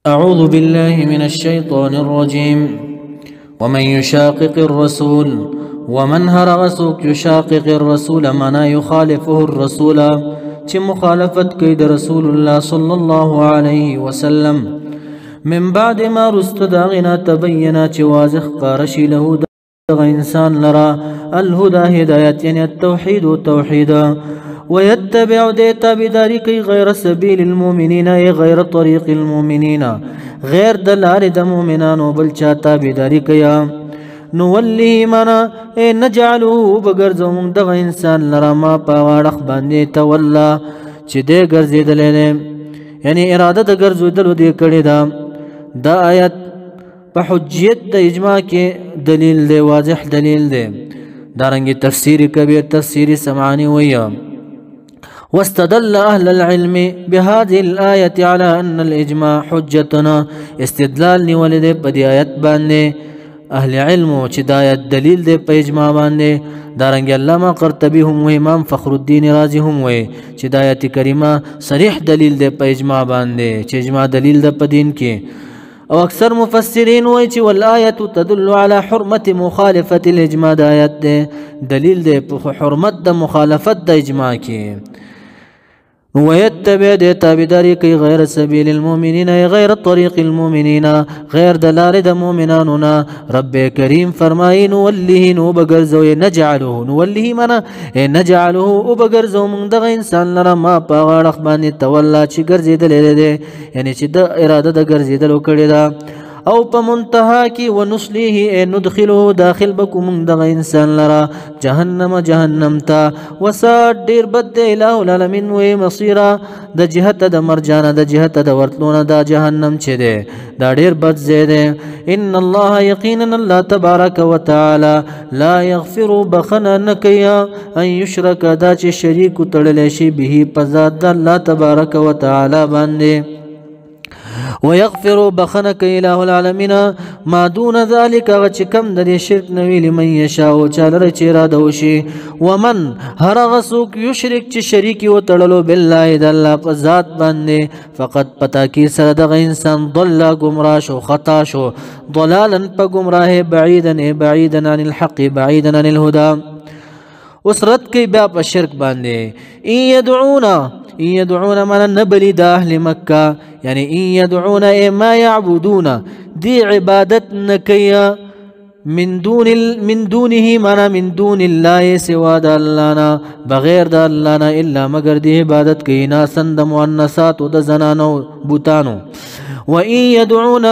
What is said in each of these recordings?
أعوذ بالله من الشيطان الرجيم ومن يشاقق الرسول ومن هرغسوك يشاقق الرسول منا يخالفه الرسول چه مخالفت كيد رسول الله صلى الله عليه وسلم من بعد ما رستداغنا تبينا چه واضح قارشي له دغ انسان لرا الهدى هداية يعني التوحيد والتوحيد ويتبع ديتا بدارك غير سبيل المؤمنين اي غير طريق المؤمنين غير دلار د مؤمنان بل چاته بدارك يا نوله منا اي نجعله بغرزو من دغ انسان لرا ما پاوړخ باندې تولا چې دې ګرځیدل یعنی اراده د ګرځیدل دې کړی دا آیت په حجیت د اجماع کې دلیل دی واضح دلیل دی دارنګ تفسیر کبیر تفسیر سمعانی ویا واستدل أهل العلم بهذه الآية على أن الإجماع حجتنا استدلال نولد بدي آيات باندې أهل علم چې دا آیت دلیل دی په اجماع باندې دارنګ علامه قرطبي هم و امام فخر الدین رازی هم وي چې دا آیت کریمه صریح دلیل دی په اجماع باندې چې اجماع دلیل دی په دین کې او اکثر مفسرین وایي چې والآیه تدل على حرمه مخالفه الاجماع د آیت دلیل دی په حرمت د مخالفت د اجماع کې ويتبع دي تابداري كي غير سبيل المؤمنين غير طريق المؤمنين غير دلار د مؤمناننا رب كريم فرماي نوله نوبغرزو نجعله نوله منا نجعله وبغرزو من دغ انسان لرا ما پاغړخ باندې تولا چې ګرځیدل دي یعنی چې د اراده د ګرځیدل کړي دا او په منتها کې ونسلیه ندخله داخل بکو من دغه انسان لرا جهنم تا وسات ډیر بد اله العالمین و مصيره د جهته د مرجانه د جهته د ورتلونه د جهنم چه ده دا ډیر بد زیده ان الله یقینا الله تبارک وتعالى لا يغفر بخنا نکیا ان يشرك دا چې شریک تړل شي به پزاد الله تبارک وتعالى باندې ويغفر بخنك إله العالمين ما دون ذلك وچکم د شرک نوی لمن یشاء چالر چیرا دوشي ومن هرغسوک یشرک چې شریک و تړلو بالله د الله په ذات باندې فقط پتا کی سره د انسان ضل گمراه شو خطا شو ضلالا په گمراه بعيدا عن الحق بعيدا عن الهدى اسرت کی بیا په شرک باندې يدعون من نبلي دا اهل مكة يعني يدعون ما يعبدون دي عبادت نكيا من دونه منا من دون الله سوى دا اللهنا بغير دا اللهنا إلا مگر دي عبادت كي ناسا دا مؤنسات دا زنانو بوتانو وإن يدعون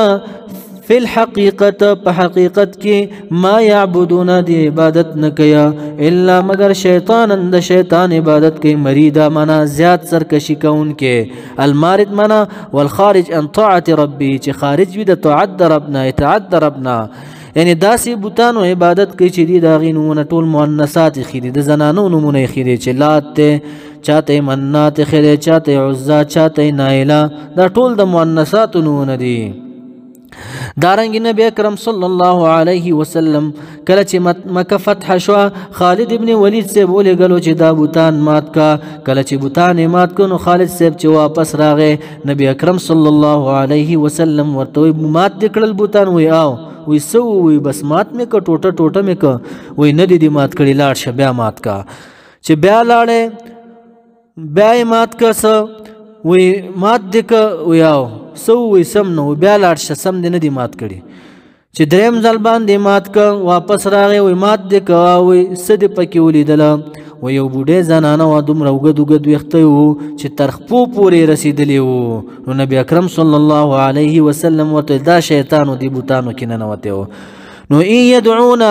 في الحقيقة بحقيقت کی ما يعبدون دي عبادت نکیا الا مگر شیطانا دا شیطان عبادت کی مریدا منا زیاد سرکشی کون کے المارد منا والخارج ان طاعت ربی چی خارج وی دا تعد ربنا اتعد ربنا یعنی داسی بوتانو عبادت کی چی دی داغی نمونه طول مؤنسات خیری دا زنانو نمونه خیری چی لات تے چاہتے منات خیری چاہتے عزا چاہتے نائلہ دا طول دا مؤنسات نمونه دی دارنګ نبی اکرم صلی الله علیه وسلم کله چې مکه فتح شو خالد ابن ولید سے بوله غلو چې دا بوتان مات کا کله چې بوتان مات کو نو خالد صاحب چې واپس راغې نبی اکرم صلی الله علیه وسلم ورته مات دکړل بوتان وی آو وی سو وی بس مات مې کو ټوټه مې کو وی ندی دی مات کړي لاړ شه بیا مات کا چې بیا لاړې بیا مات کا وی مات دک وی آو سو وی سم نو بیا لاړ شه سم دې نه دی مات کړي چې دریم ځل باندې مات ک واپس راغی وی مات دې کا وی سد پکې ولیدل و یو بوډه زنانه و دومره وګد ویخته وو چې تر خپو پورې رسیدلی وو نو نبی اکرم صلی الله علیه وسلم ورته دا شیطان دی بوتانو کې نه وته نو يدعون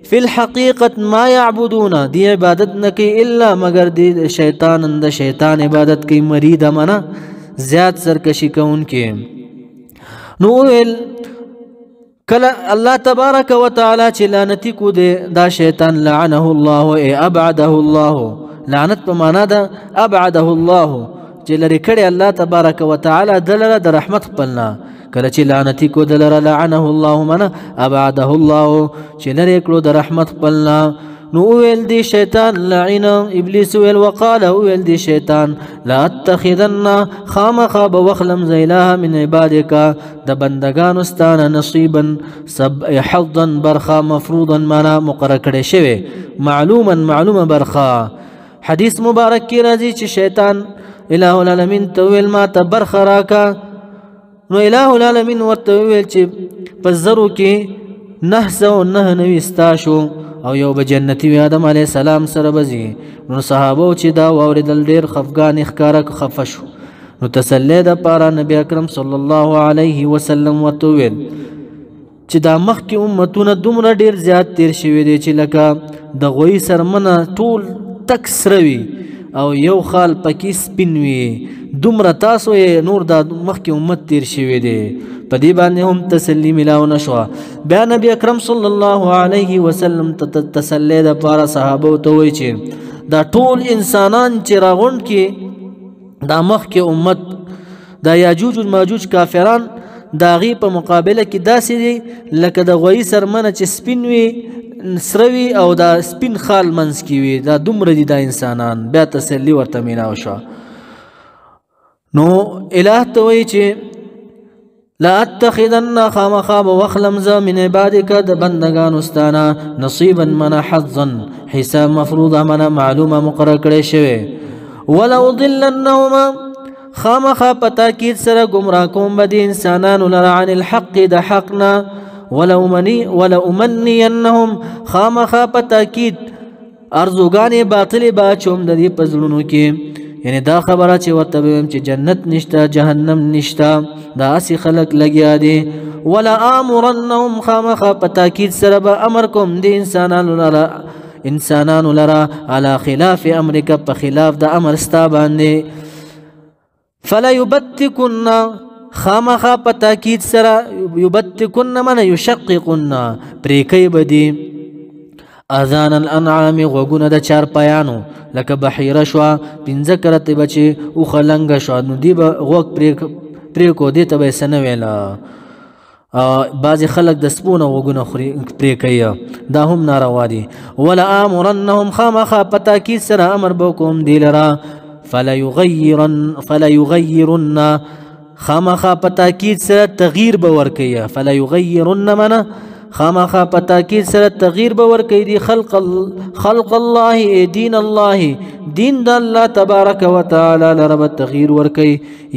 في الحقيقة ما يعبدون دي عبادت نکي الا مگر دي شیطان اند شیطان عبادت کی مرید منا زیاد سرکشی کون کے نویل کلا اللہ تبارک و تعالی چی لعنتی کو دے دا شیطان لعنه الله ابعده الله لعنت پا مانا دا ابعده الله چی لرکڑی اللہ تبارک و تعالی دلر دا رحمت پلنا کله چې لعنتی کو دلر لعنه الله منا ابعده الله چې لری کړو د رحمت خپلنا نو ویل دی شیطان لعین ابلیس ویل وقال ویل دی شیطان لا اتخذن خامخا بوخلم زیلها من عبادک د بندگان استانه نصیبا سب حظا برخا مفروضا مانا مقرر کړي شوی معلومه برخا حدیث مبارک کی راځي چې شیطان الہ العالمین تویل ما ته برخه راکا نو الہ العالمین ورته ویل چې په زرو کې 999 استاشو او یو به جنتی وي آدم علیه السلام سره بزي نو صحابه چې دا واوریدل ډیر خفګان ښکارا خفه شو نو تسلی د پاره نبی اکرم صلی الله علیه وسلم ورته ویل چې دا مخکې امتونه دومره ډیر زیات تیر شوي دي چې لکه د غوی سرمنه ټول تک سره وي او یو خال پکې سپین وي دومره تاسو یې نور د مخکې امت تیر شوي دي په دې باندې هم تسلی ملاو نشوه بیا نبی اکرم صلی الله علیه وسلم تسلی د پاره صحابه ته وایي چې دا ټول انسانان چې راغونډ کې دا مخکې امت دا یاجوج و ماجوج کافران دا غي په مقابله کې داسې دي لکه د غوی سرمنه چې سپین وي سروي او دا سپین خال منځ کې وي دا دومره دي دا انسانان بیا تسلی ورته میلاو شوه نو الہ ته وایي چې لا اتخذن خامخا وخلم ز من عبادك د بندگان استانا نصيبا من حظا حساب مفروضه من معلومه مقرر کړي شوی ولو ضلنهم خامخا پتاکید سره گمراه کوم بد انسانان لرا عن الحق د حقنا ولو امنينهم خامخا پتاکید ارزوګان باطل با چوم د دې پزړونو کې یعنی دا خبره چې ورته ویم چې جنت نشته جهنم نشته دا اسی خلق لګیا دي ولا امرنهم خامخا پتاکید سره به امر کوم د انسانانو لرا على خلاف امرک په خلاف د امر ستا باندې فلا يبتكن خامخا پتاکید سره يبتكن من يشققن پریکي بدی اذان الانعام غوګونه د چار پایانو لکه بحیره شو پنځه کرته بچي او خلنګ شو نو دی به غوګ پریکو دی ته به سن ویلا بعض خلق د سپونه غوګونه خوري پریکي دا هم ناروا دي ولا امرنهم خامخا پتاکید سره امر بوکم دی لرا فلا يغيرن خامخا پتاکید سره تغییر باور کوي فلا يغيرن من خامخا پتاکید سره تغییر باور کوي دی خلق الله دین الله دین د الله تبارک وتعالى لرب تغییر ور کوي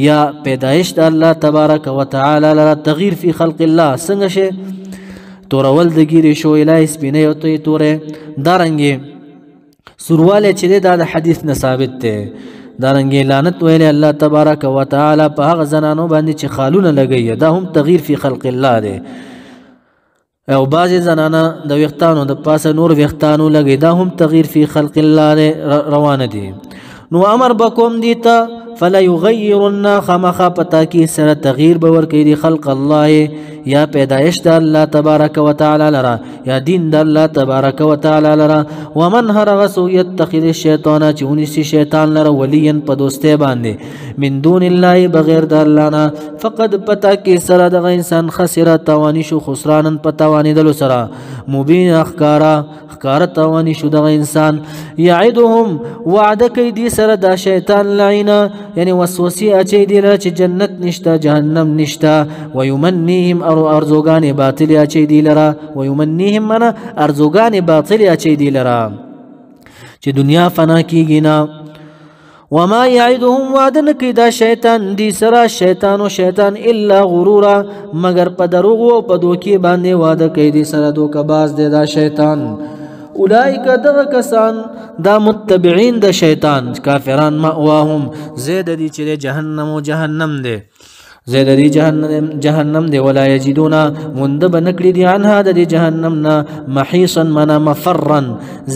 یا پیدائش د الله تبارک وتعالى لرب تغییر فی خلق الله څنګه شه تورول د ګیری شو الای سپینه او ته توره دارنګي سرواله چې د حدیث نه ثابت ده دارنګي لعنت ویله الله تبارک وتعالى په هغه زنانو باندې چې خالونه لګي دا هم تغییر فی خلق الله ده او بعض زنانه د وختانو د پاسه نور وختانو لګي دا هم تغییر فی خلق الله روان دي نو امر بکوم دیتا فلا يغيرن خامخا پتاکی سره تغییر باور کوي دی خلق الله یا پیدائش د الله تبارک وتعالى لرا یا دین د الله تبارک وتعالى لرا ومن هرغ سو يتخذ الشیطان چونسی شیطان لرا ولیا په دوسته باندې من دون الله بغیر د الله نه فقد پتاکی سره د انسان خسر توانی شو خسرانن پتاوانی دل سره مبین اخکار توانی شو د انسان یعدهم وعده کوي دی سره د شیطان لعینا یعنی وسوسه اچي دی چې جنت نشتا جهنم نشتا ويمنيهم ارزوغان باطل اچي دی لرا ويمنيهم من ارزوغان باطل اچي دی لرا چې دنیا فنا کیږي نا وما يعدهم وعدن کی دا شیطان دی سرا شیطان الا غرورا مگر په دروغ او په دوکي باندې وعده کوي دی سره دوکه باز دی دا شیطان اولئک دغه کسان دا متبعین د شیطان کافران مأواهم زید دی چې جهنم دی زید دی جهنم دی ولا یجدون مندب نکړي دی عنها د جهنم نا محیصا منا مفرا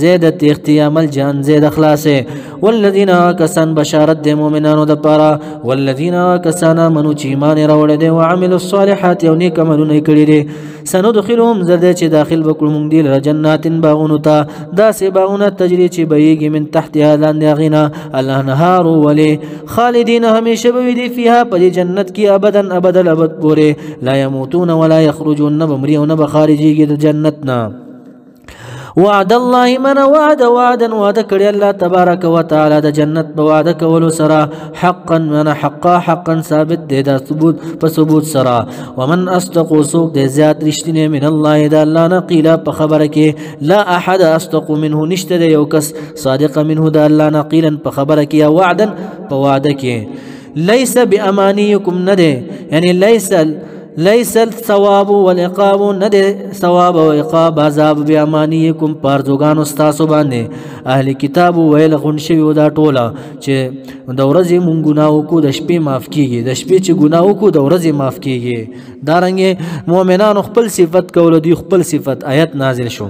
زید اختیام الجان زید خلاصه والذین کسان بشارت د مؤمنانو د پاره والذین کسان منو چې ایمان راوړل دي او عملوا الصالحات او نیک عملونه کړی دي سندخلهم زرد چې داخل وکړو موږ دی لره جنات باغونو ته داسې باغونه تجری چې بهيږي من تحتها لاندې غینا الانهار ولی خالدین همیشه به دي فيها په جنت کې ابدا الابد پورې لا يموتون ولا يخرجون بمريون بخارجي د جنتنا وعد الله من وعدا وعد کړی الله تبارک وتعالى د جنت په وعده کولو سره حقا من حقا ثابت دی دا ثبوت په ثبوت سره ومن اصدق سوق دی زیات رښتینی من الله د الله نه قیله په خبره کې لا احد اصدق منه نشته یو کس صادق منه د الله نه قیلا په خبره کې یا وعدا په وعده کې ليس بامانيكم ندی یعنی ليس الثواب والعقاب ندی ثواب او عقاب عذاب بامانيكم پارزوګانو ستاسو باندې اهل کتاب ویل غون شوی دا ټوله چې د ورځې مونږ ګناه وکړو د شپې معاف کیږي د شپې چې ګناه وکړو د ورځې معاف کیږي دارنګه مؤمنانو خپل صفت کول دی خپل صفت آیت نازل شو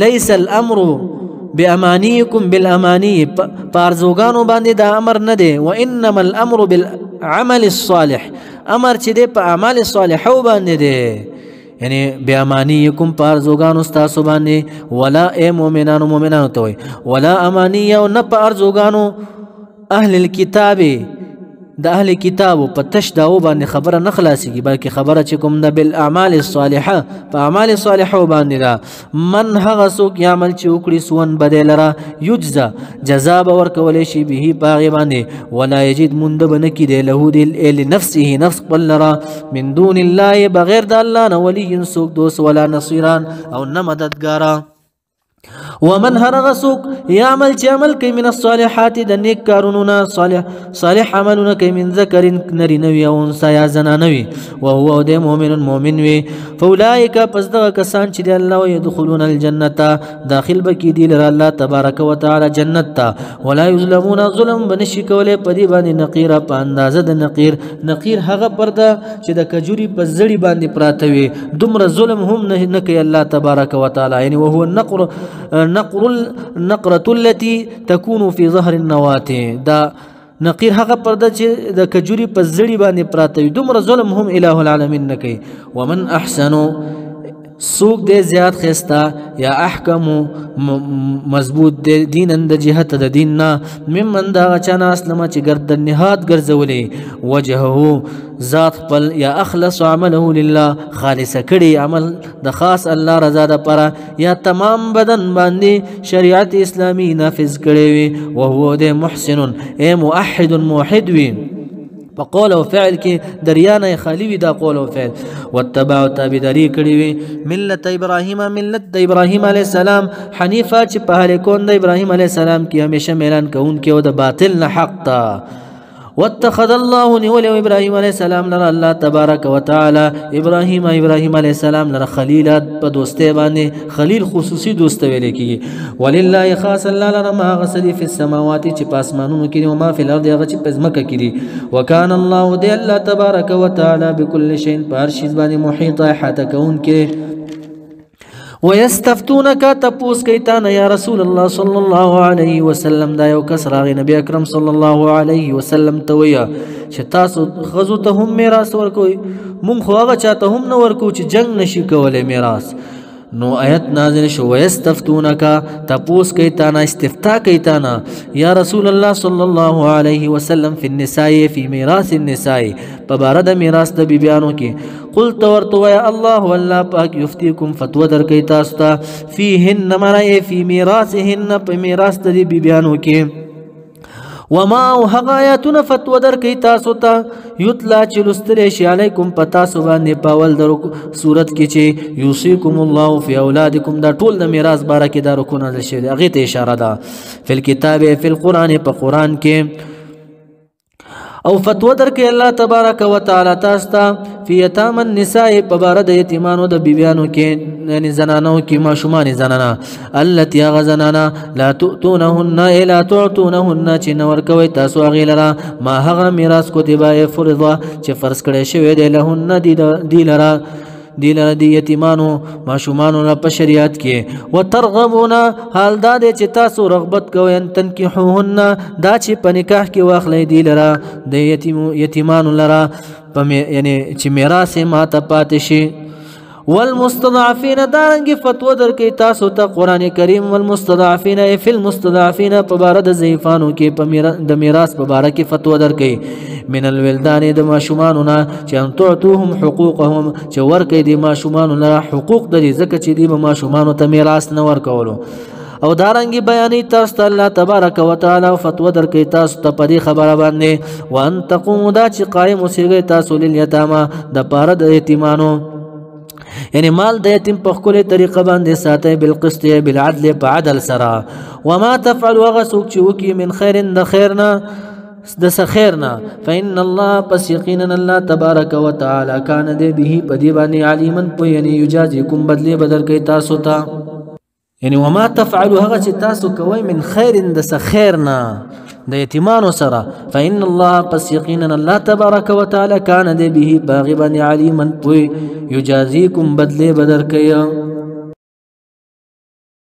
ليس الامر بامانيكم بالاماني پارزوګانو باندې دا امر نه دی وانما الامر بالعمل الصالح امر چې دی په اعمال صالحو باندې دی یعنی بامانيكم پارزوګانو ستاسو باندې ولا اي مؤمنانو ته وي ولا اماني او نه پارزوګانو اهل الكتاب د اهل کتابو په تش داو باندې خبره نه خلاصيږي بلکې خبره چې کوم د بالاعمال الصالحه په اعمال صالحو باندې دا من هغه څوک یعمل چې وکړي سون بدلره یجزا جزاء به ورکول شي به باغ باندې ولا یجد مند بنکی دی له دی لنفسه نفس قلرا من دون الله بغیر د الله نه ولی څوک دوست ولا نصيران او نه مددګارا ومن هرغ سوق يعمل عمل كي من الصالحات دنيك كاروننا صالح عملنا كي من ذكر نري نوي او انثى يا زنانوي وهو ده مؤمن وي فاولئك پسدغ کسان چې الله يدخلون الجنه داخل بکی دی لر الله تبارك وتعالى جنت ولا يظلمون ظلم بنشي کوله پدی باندې نقيره په اندازه د نقير هغه پرده چې د کجوري په زړی باندې پراته وي دومره ظلم هم نه کوي الله تبارك وتعالى يعني وهو النقرة التي تكون في ظهر النواة دا نقير هغه پرده چې د کجوري په زړی باندې پراته وي دومره ظلم هم اله العالمین نه کوي ومن احسن سوق دے زیاد خستا یا احکم مضبوط دے دین اند جهت د دین نا ممن دا چانا اسلام چې گردن نهاد ګرځولې وجهه ذات خپل یا اخلص عمله لله خالص کړي عمل د خاص الله رضا ده پر یا تمام بدن باندې شریعت اسلامی نافذ کړي وي او هو د محسن اي موحد موحد وي قول او فعل کې دریانه خالی وي دا قول او فعل واتبع تابعداري کړی وي ملت ابراهيم عليه السلام حنيفه چې په هله کون د ابراهيم عليه السلام کې همیشه اعلان کوونکی او د باطل نه حق تا واتخذ الله نول ابراهيم عليه السلام لرا الله تبارك وتعالى ابراهيم عليه السلام لرا خليل په دوسته باندې خليل خصوصي دوست ویل کی ولله خاص الله لرا ما غسل في السماوات چې پاسمانونو کې او ما في الارض هغه چې پزمکه کې وكان الله دي الله تبارك وتعالى بكل شيء بهر شي باندې محيط احاطه کون کې ويستفتونك تپوس کیتان یا رسول الله صلی الله علیه وسلم دا یو کس راغی نبی اکرم صلی الله علیه وسلم ته ویا چې تاسو غزو ته هم میراث ورکوي مونږ خو هغه چاته هم نه ورکو چې جنگ نشي کولای میراث نو آیت نازل شو ويستفتونك تپوس کیتان استفتاء کیتان یا رسول الله صلی الله علیه وسلم فی النساء فی میراث النساء پبارد میراث د بیبیانو کې قلت ورتو یا الله والله پاک یفتیکم فتوا در کوي تاسو ته فیهن مرای فی میراثهن په میراث د بیبیانو کې وما حقایتنا فتوا در کوي تاسو ته یتلا چلستل شی علیکم پتا سو باندې پاول در صورت کې چې یوصیکم الله فی اولادکم دا ټول د میراث باره کې دا رکو نازل شوی هغه ته اشاره ده فی الكتاب فی القران په قران کې او فتوا درکې الله تبارک وتعالى تاسو ته فی یتام النساء پبارد یتیمانو د بیبیانو کې یعنی زنانو کې ماشومان زنانا التي غزنانا لا تؤتونهن الا تعطونهن چې نور کوي تاسو غیلرا ما هغه میراث کوتبه فرضه چې فرض کړی شوی دی لهن دی لرا دی یتیمانو ماشومانو په شریعت کې وترغبون حال دا چې تاسو رغبت کوئ ان تنکحوهن دا چې په نکاح کې واخلئ دی لرا د یتیمانو لرا یعنی چې میراث ما ته پاتې شي والمستضعفین دارنګي فتوا درکې تاسو ته قران کریم والمستضعفین فی المستضعفین په بار د ضعیفانو کې د میراث په بار کې فتوا درکې من الولدان د ماشومانو نه چې ان تعطوهم حقوقهم چې ورکې د ماشومانو نه حقوق د ځکه چې د ماشومانو ته میراث نه ورکولو او دارنګي بیانې تاسو ته الله تبارک وتعالى فتوا درکې تاسو ته په دې خبره باندې وان تقوموا دا چې قائم اوسئ تاسو لیلیتاما د پاره د یتیمانو یعنی مال د یتیم په خپل طریقه باندې ساتي بالقسط بالعدل په عدل سره وما تفعلوا غسوک چې وکي من خير د خیرنا د سخیرنا فإن الله پس یقینا الله تبارک وتعالى کان دې به په دې باندې علیمن په یعنی یجازیکم بدلی بدل کوي تاسو ته یعنی وما تفعلوا هغه چې تاسو کوي من خیر د سخیرنا د یتیمانو سره فإن الله پس یقینا الله تبارک وتعالى کان دې به باغبا علیما پوی یجازیکم بدلی بدل کوي